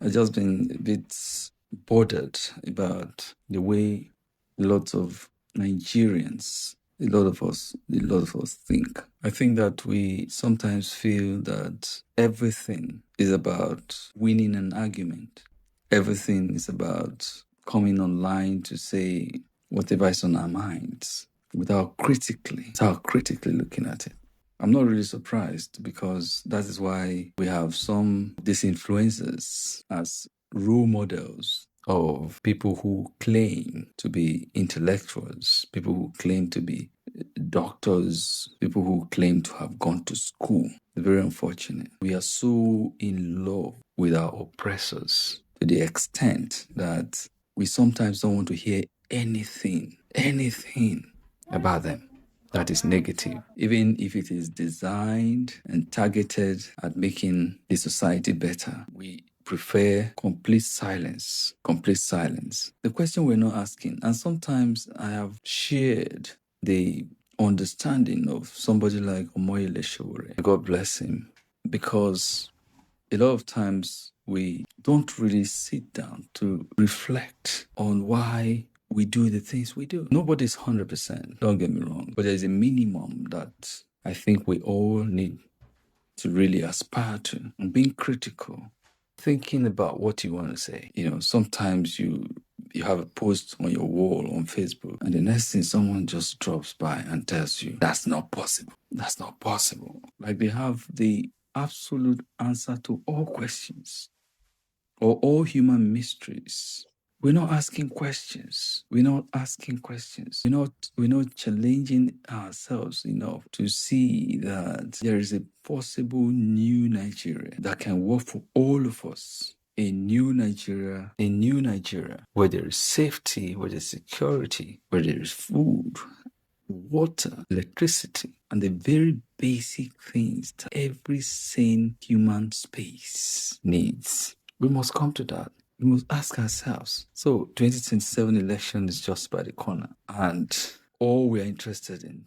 I've just been a bit bothered about the way lots of Nigerians, a lot of us think. I think that we sometimes feel that everything is about winning an argument. Everything is about coming online to say whatever is on our minds without critically looking at it. I'm not really surprised because that is why we have some of these influencers as role models of people who claim to be intellectuals, people who claim to be doctors, people who claim to have gone to school. It's very unfortunate. We are so in love with our oppressors to the extent that we sometimes don't want to hear anything about them that is negative, even if it is designed and targeted at making the society better. We prefer complete silence. The question we're not asking, and sometimes I have shared the understanding of somebody like Omoyele Sowore, God bless him, because a lot of times we don't really sit down to reflect on why we do the things we do. Nobody's 100%, don't get me wrong, but there's a minimum that I think we all need to really aspire to. And being critical, thinking about what you want to say. Sometimes you have a post on your wall on Facebook, and the next thing someone just drops by and tells you, that's not possible. That's not possible. Like they have the absolute answer to all questions or all human mysteries. We're not asking questions. We're not challenging ourselves enough to see that there is a possible new Nigeria that can work for all of us. A new Nigeria where there is safety, where there is security, where there is food, water, electricity, and the very basic things that every sane human space needs. We must come to that. We must ask ourselves. So 2027 election is just by the corner, and all we are interested in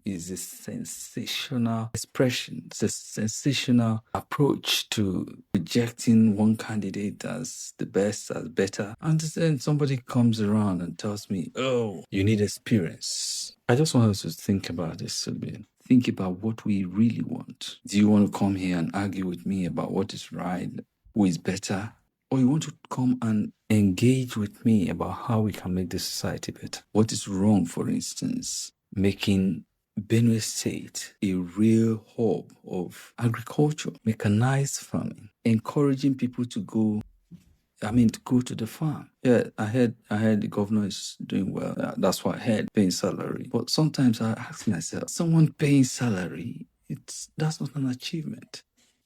is a sensational expression, a sensational approach to rejecting one candidate as the best, as better. And then somebody comes around and tells me, oh, you need experience. I just want us to think about this a bit. Think about what we really want. Do you want to come here and argue with me about what is right, who is better? Or you want to come and engage with me about how we can make this society better? What is wrong, for instance, making Benue State a real hub of agriculture, mechanized farming, encouraging people to go to the farm. Yeah, I heard the governor is doing well. That's what I heard, paying salary. But sometimes I ask myself, someone paying salary, that's not an achievement.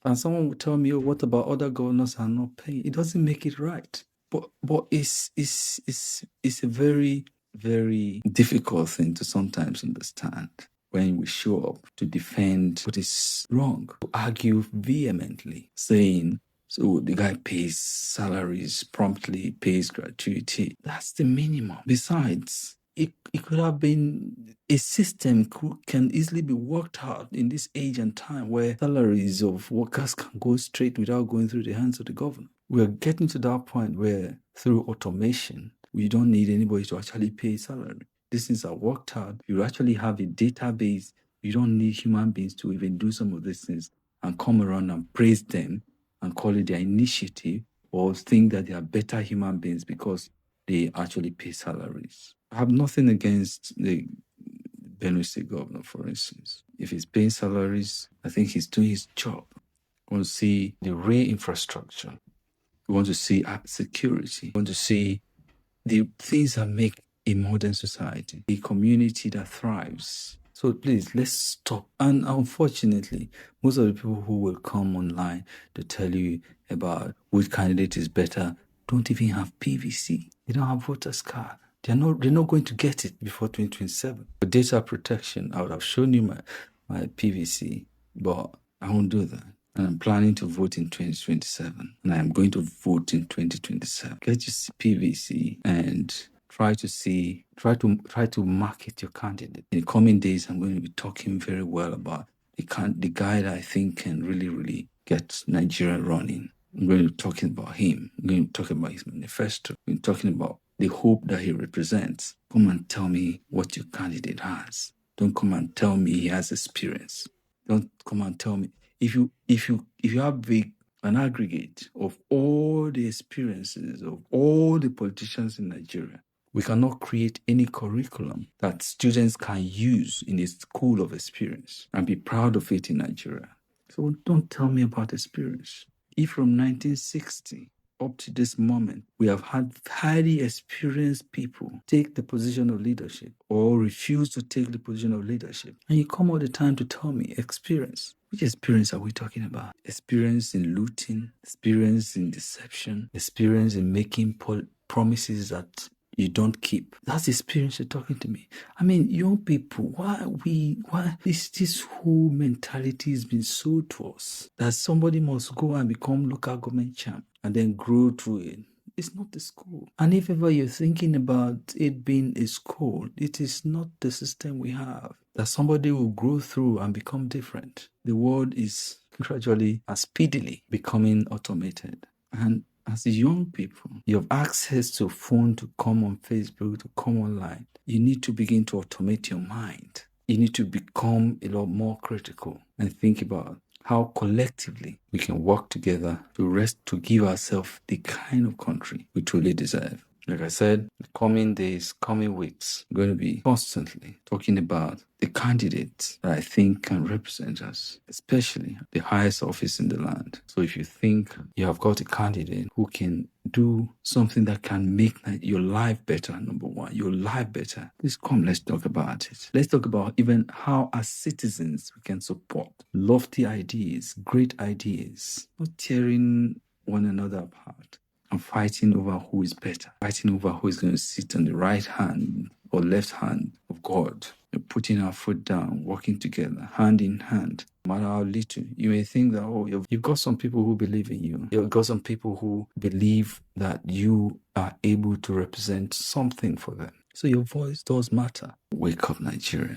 And someone would tell me, oh, what about other governors are not paying? It doesn't make it right. But it's a very, very difficult thing to sometimes understand when we show up to defend what is wrong, to argue vehemently, saying, so the guy pays salaries promptly, pays gratuity. That's the minimum. Besides, it could have been a system can easily be worked out in this age and time where salaries of workers can go straight without going through the hands of the government. We're getting to that point where through automation, we don't need anybody to actually pay salary. These things are worked out. You actually have a database. You don't need human beings to even do some of these things and come around and praise them and call it their initiative or think that they are better human beings because they actually pay salaries. I have nothing against the Benue State governor, for instance. If he's paying salaries, I think he's doing his job. We want to see the rail infrastructure. We want to see security. We want to see the things that make a modern society, a community that thrives. So please, let's stop. And unfortunately, most of the people who will come online to tell you about which candidate is better don't even have PVC. They don't have voters card. They're not going to get it before 2027. For data protection, I would have shown you my PVC, but I won't do that. And I'm planning to vote in 2027. And I am going to vote in 2027. Get your PVC and try to market your candidate. In the coming days, I'm going to be talking very well about the guy that I think can really, really get Nigeria running. I'm going to be talking about him. I'm going to be talking about his manifesto. I'm talking about the hope that he represents. Come and tell me what your candidate has. Don't come and tell me he has experience. Don't come and tell me if you have an aggregate of all the experiences of all the politicians in Nigeria, we cannot create any curriculum that students can use in a school of experience and be proud of it in Nigeria. So don't tell me about experience. If from 1960 up to this moment, we have had highly experienced people take the position of leadership or refuse to take the position of leadership, and you come all the time to tell me experience. Which experience are we talking about? Experience in looting, experience in deception, experience in making promises that you don't keep. That's the experience you're talking to me. I mean, young people, why this whole mentality has been sold to us that somebody must go and become local government champ and then grow through it. It's not the school. And if ever you're thinking about it being a school, it is not the system we have. That somebody will grow through and become different. The world is gradually and speedily becoming automated. And as young people, you have access to phone to come on Facebook, to come online. You need to begin to automate your mind. You need to become a lot more critical and think about how collectively we can work together to give ourselves the kind of country we truly deserve. Like I said, the coming days, coming weeks, I'm going to be constantly talking about the candidates that I think can represent us, especially the highest office in the land. So if you think you have got a candidate who can do something that can make your life better, number one, your life better, please come, let's talk about it. Let's talk about even how as citizens we can support lofty ideas, great ideas, not tearing one another apart and fighting over who is better, fighting over who is going to sit on the right hand or left hand of God. And putting our foot down, working together, hand in hand, no matter how little. You may think that, oh, you've got some people who believe in you. You've got some people who believe that you are able to represent something for them. So your voice does matter. Wake up, Nigeria.